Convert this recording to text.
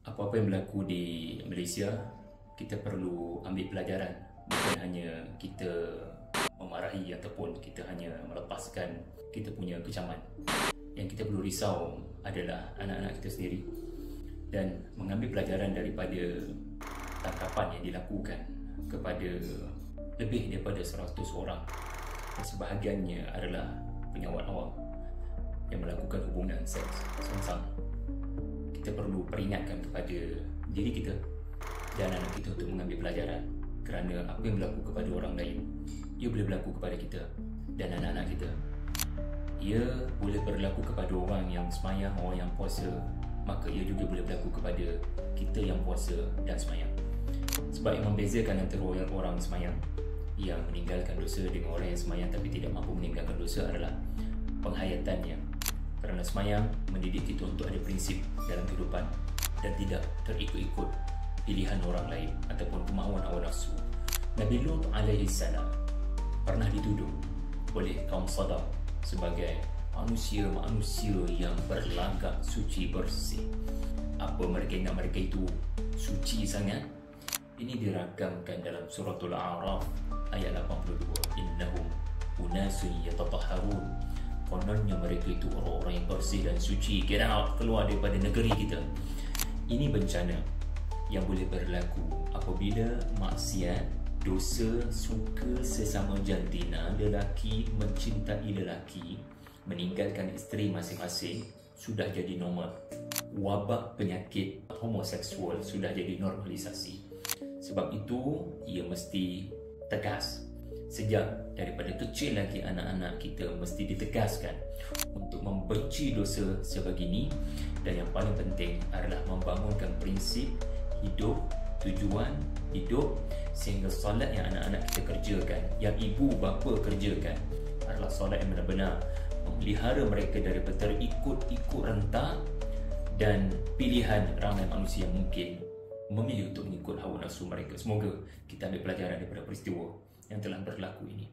Apa-apa yang berlaku di Malaysia, kita perlu ambil pelajaran. Bukan hanya kita memarahi ataupun kita hanya melepaskan kita punya kecaman. Yang kita perlu risau adalah anak-anak kita sendiri dan mengambil pelajaran daripada tangkapan yang dilakukan kepada lebih daripada 100 orang, dan sebahagiannya adalah penyawat awam yang melakukan hubungan seks sengsang. Kita perlu peringatkan kepada diri kita dan anak kita untuk mengambil pelajaran, kerana apa yang berlaku kepada orang lain, ia boleh berlaku kepada kita dan anak-anak kita. Ia boleh berlaku kepada orang yang semayang, orang yang puasa, maka ia juga boleh berlaku kepada kita yang puasa dan semayang. Sebab yang membezakan antara orang semayang yang meninggalkan dosa dengan orang yang semayang tapi tidak mampu meninggalkan dosa adalah penghayatannya. Kerana semayang mendidik kita untuk ada prinsip dalam kehidupan dan tidak terikut-ikut pilihan orang lain ataupun kemahuan hawa nafsu. Nabi Lut alaihi salam pernah dituduh oleh kaum Sadam sebagai manusia-manusia yang berlagak suci bersih. Apa mereka ingat mereka itu suci sangat? Ini diragamkan dalam suratul A'raf ayat 82. Innahum unasun yatatahharun. Kononnya mereka itu orang-orang yang bersih dan suci. Get out, keluar daripada negeri kita. Ini bencana yang boleh berlaku apabila maksiat, dosa, suka sesama jantina, lelaki mencintai lelaki, meninggalkan isteri masing-masing sudah jadi normal. Wabak penyakit homoseksual sudah jadi normalisasi. Sebab itu ia mesti tegas. Sejak daripada kecil lagi anak-anak kita mesti ditegaskan untuk membenci dosa sebegini, dan yang paling penting adalah membangunkan prinsip hidup, tujuan hidup, sehingga solat yang anak-anak kita kerjakan, yang ibu bapa kerjakan adalah solat yang benar-benar memelihara mereka daripada terikut-ikut rentak dan pilihan ramai manusia yang mungkin memilih untuk mengikut hawa nafsu mereka. Semoga kita ambil pelajaran daripada peristiwa yang telah berlaku ini.